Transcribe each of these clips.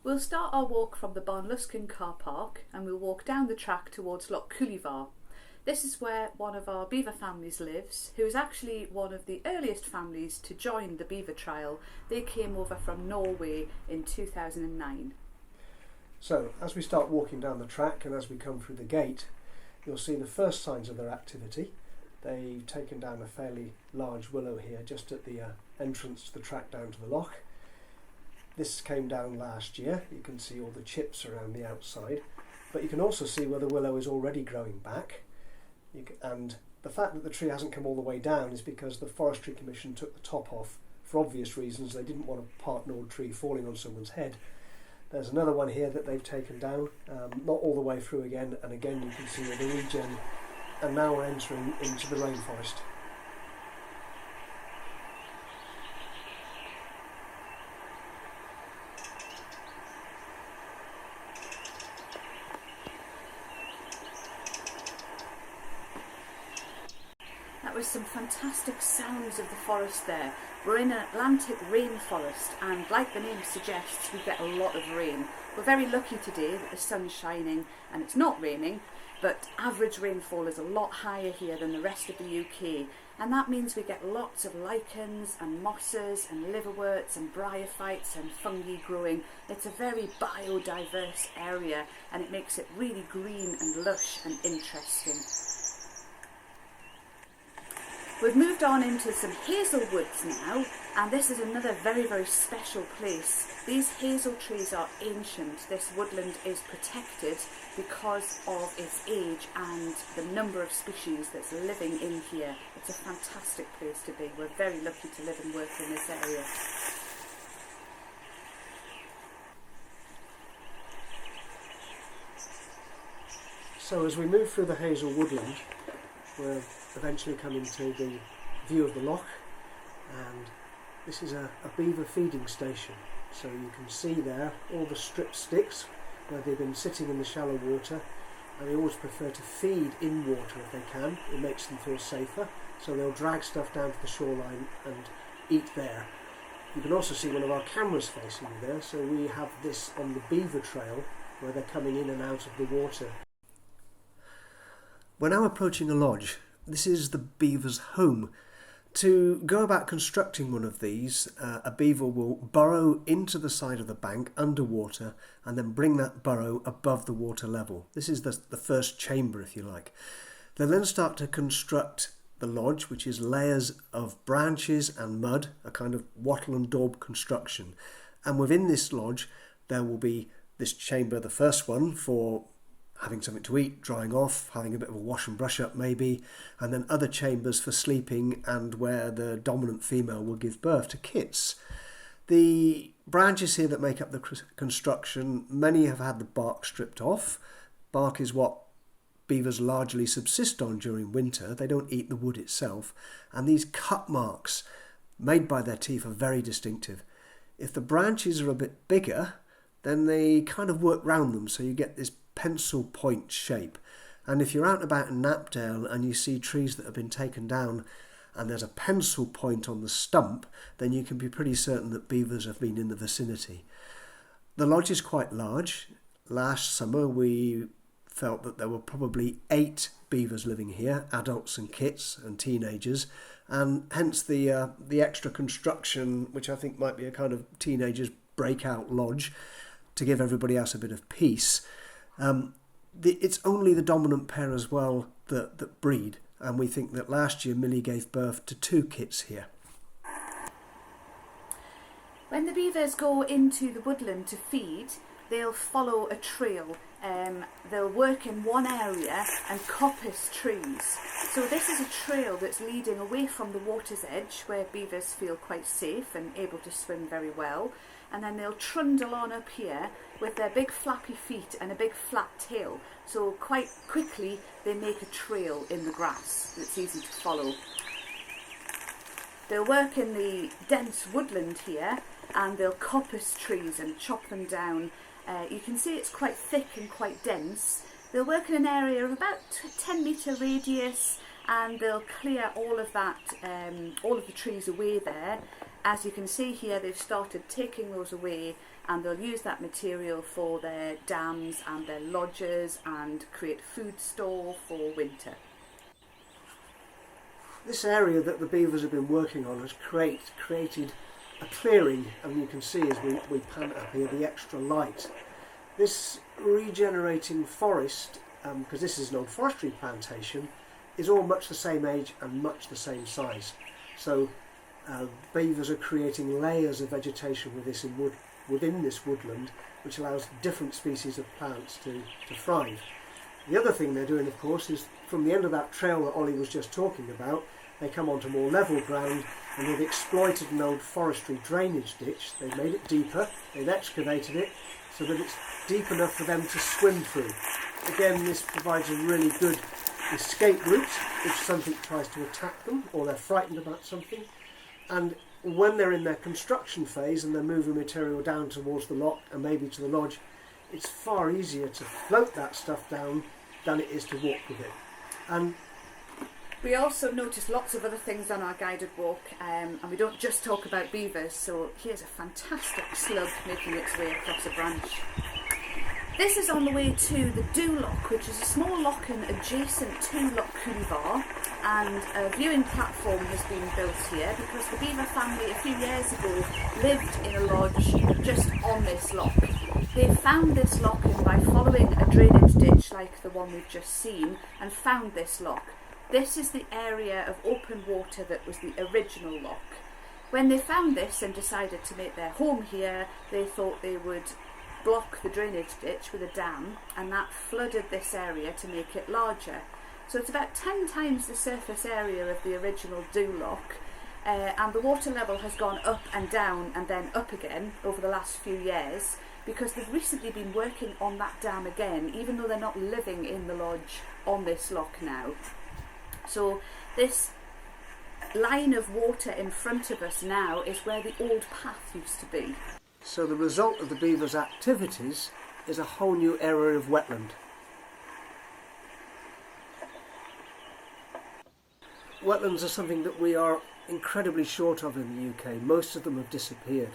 We'll start our walk from the Barnluskin car park and we'll walk down the track towards Loch Cooleyvar. This is where one of our beaver families lives, who is actually one of the earliest families to join the beaver trial. They came over from Norway in 2009. So, as we start walking down the track and as we come through the gate, you'll see the first signs of their activity. They've taken down a fairly large willow here just at the entrance to the track down to the loch. This came down last year. You can see all the chips around the outside, but you can also see where the willow is already growing back. And the fact that the tree hasn't come all the way down is because the Forestry Commission took the top off for obvious reasons. They didn't want a part old tree falling on someone's head. There's another one here that they've taken down, not all the way through again, and again you can see the regen, and now we're entering into the rainforest. That was some fantastic sounds of the forest there. We're in an Atlantic rainforest and like the name suggests we get a lot of rain. We're very lucky today that the sun's shining and it's not raining, but average rainfall is a lot higher here than the rest of the UK, and that means we get lots of lichens and mosses and liverworts and bryophytes and fungi growing. It's a very biodiverse area and it makes it really green and lush and interesting. We've moved on into some hazel woods now, and this is another very, very special place. These hazel trees are ancient. This woodland is protected because of its age and the number of species that's living in here. It's a fantastic place to be. We're very lucky to live and work in this area. So as we move through the hazel woodland, we're eventually coming to the view of the loch, and this is a beaver feeding station. So you can see there all the strip sticks where they've been sitting in the shallow water, and they always prefer to feed in water if they can. It makes them feel safer, so they'll drag stuff down to the shoreline and eat there. You can also see one of our cameras facing there, so we have this on the beaver trail where they're coming in and out of the water. We're now approaching a lodge. This is the beaver's home. To go about constructing one of these, a beaver will burrow into the side of the bank underwater and then bring that burrow above the water level. This is the first chamber, if you like. They'll then start to construct the lodge, which is layers of branches and mud, a kind of wattle and daub construction. And within this lodge, there will be this chamber, the first one, for having something to eat, drying off, having a bit of a wash and brush up maybe, and then other chambers for sleeping and where the dominant female will give birth to kits. The branches here that make up the construction, many have had the bark stripped off. Bark is what beavers largely subsist on during winter. They don't eat the wood itself, and these cut marks made by their teeth are very distinctive. If the branches are a bit bigger, then they kind of work round them, so you get this pencil point shape. And if you're out and about in Knapdale and you see trees that have been taken down and there's a pencil point on the stump, then you can be pretty certain that beavers have been in the vicinity. The lodge is quite large. Last summer we felt that there were probably 8 beavers living here, adults and kits and teenagers, and hence the extra construction, which I think might be a kind of teenagers breakout lodge to give everybody else a bit of peace. It's only the dominant pair as well that breed, and we think that last year Millie gave birth to 2 kits here. When the beavers go into the woodland to feed, they'll follow a trail. They'll work in one area and coppice trees. So this is a trail that's leading away from the water's edge, where beavers feel quite safe and able to swim very well. And then they'll trundle on up here with their big flappy feet and a big flat tail. So quite quickly they make a trail in the grass that's easy to follow. They'll work in the dense woodland here and they'll coppice trees and chop them down. You can see it's quite thick and quite dense. They'll work in an area of about 10 metre radius and they'll clear all of that, all of the trees away there. As you can see here, they've started taking those away, and they'll use that material for their dams and their lodges and create food store for winter. This area that the beavers have been working on has created a clearing, and you can see as we pan up here the extra light. This regenerating forest, because this is an old forestry plantation, is all much the same age and much the same size. So beavers are creating layers of vegetation within this woodland, which allows different species of plants to thrive. The other thing they're doing, of course, is from the end of that trail that Ollie was just talking about, they come onto more level ground, and they've exploited an old forestry drainage ditch. They've made it deeper, they've excavated it so that it's deep enough for them to swim through. Again, this provides a really good escape route if something tries to attack them or they're frightened about something. And when they're in their construction phase and they're moving material down towards the lock and maybe to the lodge, it's far easier to float that stuff down than it is to walk with it. And we also noticed lots of other things on our guided walk, and we don't just talk about beavers, so here's a fantastic slug making its way across a branch. This is on the way to the Dew Loch, which is a small loch-in adjacent to Loch Coolivor, and a viewing platform has been built here because the beaver family a few years ago lived in a lodge just on this loch. They found this loch-in by following a drainage ditch like the one we've just seen and found this loch. This is the area of open water that was the original loch. When they found this and decided to make their home here, they thought they would block the drainage ditch with a dam, and that flooded this area to make it larger. So it's about 10 times the surface area of the original Dew Loch, and the water level has gone up and down and then up again over the last few years because they've recently been working on that dam again, even though they're not living in the lodge on this loch now. So this line of water in front of us now is where the old path used to be. so the result of the beavers' activities is a whole new area of wetland. Wetlands are something that we are incredibly short of in the UK. Most of them have disappeared.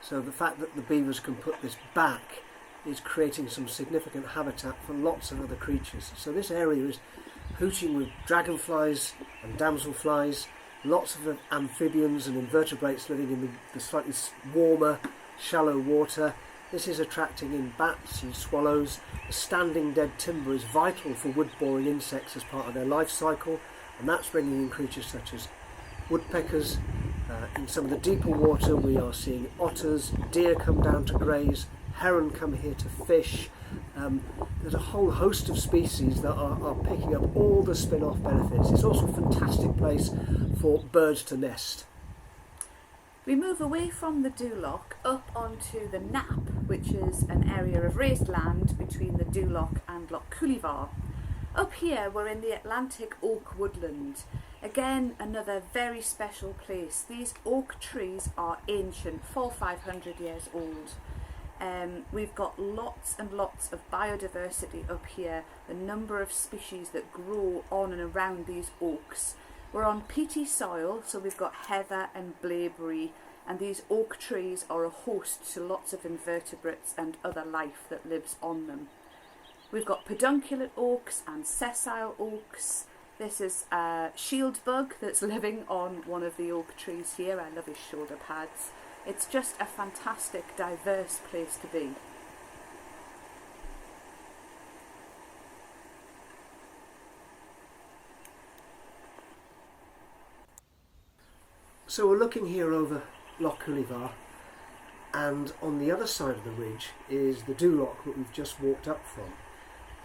So the fact that the beavers can put this back is creating some significant habitat for lots of other creatures. So this area is hooting with dragonflies and damselflies, lots of amphibians and invertebrates living in the slightly warmer, shallow water. This is attracting in bats and swallows. The standing dead timber is vital for wood-boring insects as part of their life cycle, and that's bringing in creatures such as woodpeckers. In some of the deeper water we are seeing otters, deer come down to graze, heron come here to fish. There's a whole host of species that are picking up all the spin-off benefits. It's also a fantastic place for birds to nest. We move away from the Dew Loch up onto the Knap, which is an area of raised land between the Dew Loch and Loch Coolivor. Up here we're in the Atlantic oak woodland. Again, another very special place. These oak trees are ancient, 400-500 years old. We've got lots and lots of biodiversity up here, the number of species that grow on and around these oaks. We're on peaty soil, so we've got heather and blaeberry, and these oak trees are a host to lots of invertebrates and other life that lives on them. We've got pedunculate oaks and sessile oaks. This is a shield bug that's living on one of the oak trees here. I love his shoulder pads. It's just a fantastic, diverse place to be. So we're looking here over Loch Coolivor, and on the other side of the ridge is the Dew Loch that we've just walked up from.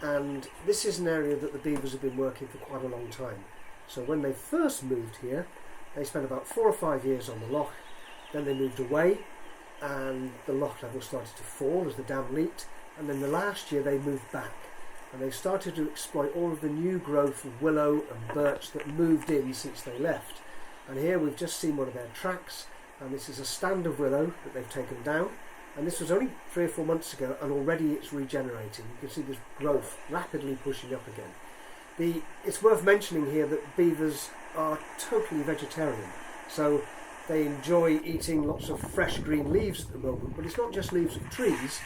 And this is an area that the beavers have been working for quite a long time. So when they first moved here, they spent about 4 or 5 years on the loch. Then they moved away, and the loch level started to fall as the dam leaked. And then the last year they moved back, and they started to exploit all of the new growth of willow and birch that moved in since they left. And here we've just seen one of their tracks, and this is a stand of willow that they've taken down. And this was only 3 or 4 months ago, and already it's regenerating. You can see this growth rapidly pushing up again. It's worth mentioning here that beavers are totally vegetarian. So They enjoy eating lots of fresh green leaves at the moment, but it's not just leaves of trees.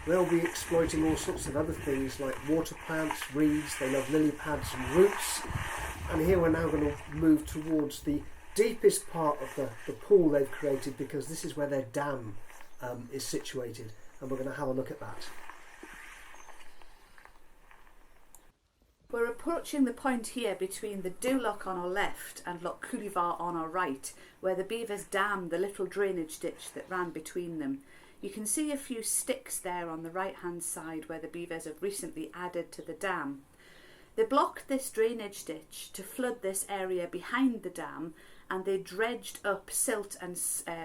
They'll be exploiting all sorts of other things like water plants, reeds. They love lily pads and roots. And here we're now going to move towards the deepest part of the pool they've created, because this is where their dam is situated, and we're going to have a look at that. We're approaching the point here between the Dewlock on our left and Loch Coolievar on our right, where the beavers dammed the little drainage ditch that ran between them. You can see a few sticks there on the right hand side where the beavers have recently added to the dam. They blocked this drainage ditch to flood this area behind the dam, and they dredged up silt and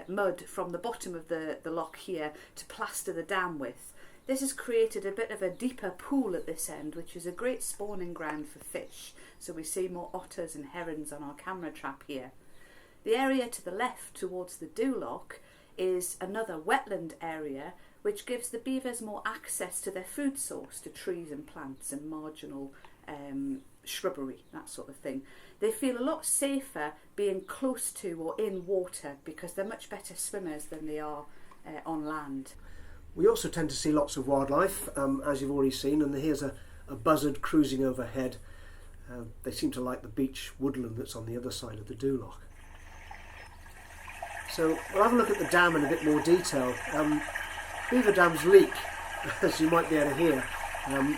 mud from the bottom of the loch here to plaster the dam with. This has created a bit of a deeper pool at this end, which is a great spawning ground for fish, so we see more otters and herons on our camera trap here. The area to the left towards the Dewlock is another wetland area, which gives the beavers more access to their food source, to trees and plants and marginal shrubbery, that sort of thing. They feel a lot safer being close to or in water because they're much better swimmers than they are on land. We also tend to see lots of wildlife, as you've already seen, and here's a buzzard cruising overhead. They seem to like the beech woodland that's on the other side of the Dewlock. So we'll have a look at the dam in a bit more detail. Beaver dams leak, as you might be able to hear.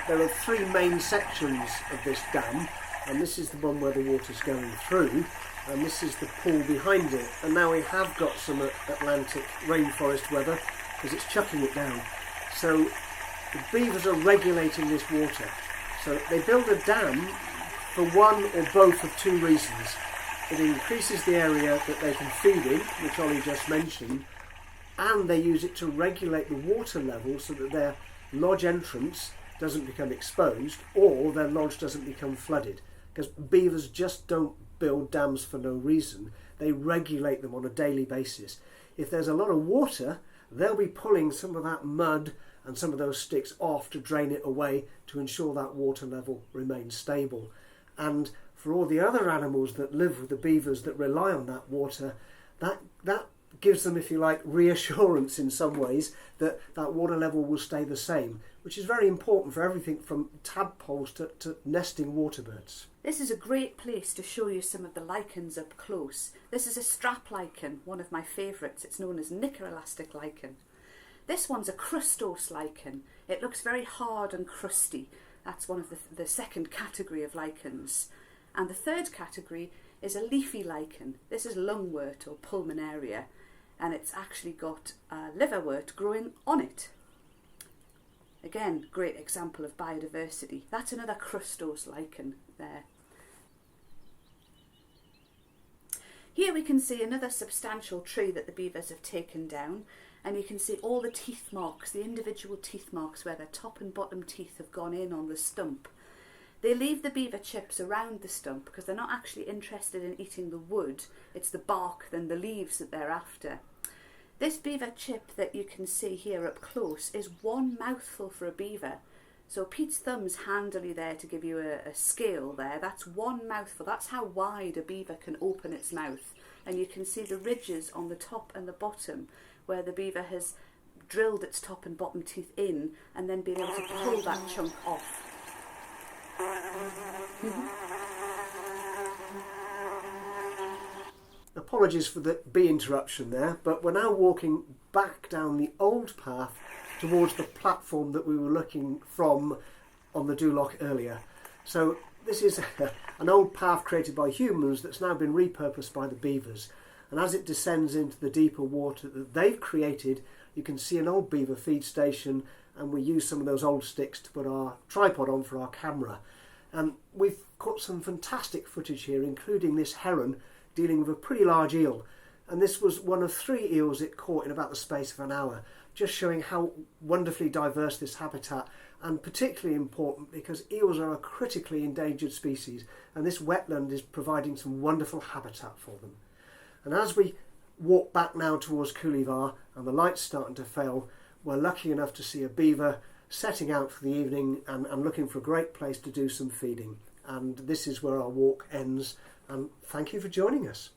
There are three main sections of this dam, and this is the one where the water's going through, and this is the pool behind it. And now we have got some Atlantic rainforest weather, because it's chucking it down. So the beavers are regulating this water. So they build a dam for one or both of two reasons. It increases the area that they can feed in, which Ollie just mentioned, and they use it to regulate the water level so that their lodge entrance doesn't become exposed or their lodge doesn't become flooded. Because beavers just don't build dams for no reason. They regulate them on a daily basis. If there's a lot of water, they'll be pulling some of that mud and some of those sticks off to drain it away to ensure that water level remains stable. And for all the other animals that live with the beavers that rely on that water, that gives them, if you like, reassurance in some ways that that water level will stay the same, which is very important for everything from tadpoles to nesting waterbirds. This is a great place to show you some of the lichens up close. This is a strap lichen, one of my favourites. It's known as knicker-elastic lichen. This one's a crustose lichen. It looks very hard and crusty. That's one of the second category of lichens. And the third category is a leafy lichen. This is lungwort or pulmonaria, and it's actually got liverwort growing on it. Again, great example of biodiversity. That's another crustose lichen there. Here we can see another substantial tree that the beavers have taken down, and you can see all the teeth marks, the individual teeth marks where their top and bottom teeth have gone in on the stump. They leave the beaver chips around the stump because they're not actually interested in eating the wood. It's the bark and the leaves that they're after. This beaver chip that you can see here up close is one mouthful for a beaver. So Pete's thumb's handily there to give you a scale there. That's one mouthful. That's how wide a beaver can open its mouth. And you can see the ridges on the top and the bottom where the beaver has drilled its top and bottom teeth in and then been able to pull that chunk off. Apologies for the bee interruption there, but we're now walking back down the old path towards the platform that we were looking from on the Dewlock earlier. So this is an old path created by humans that's now been repurposed by the beavers. And as it descends into the deeper water that they've created, you can see an old beaver feed station, and we use some of those old sticks to put our tripod on for our camera. And we've caught some fantastic footage here, including this heron dealing with a pretty large eel. And this was one of 3 eels it caught in about the space of an hour, just showing how wonderfully diverse this habitat, and particularly important because eels are a critically endangered species, and this wetland is providing some wonderful habitat for them. And as we walk back now towards Coolievar and the light's starting to fail, we're lucky enough to see a beaver setting out for the evening and looking for a great place to do some feeding. And this is where our walk ends, and thank you for joining us.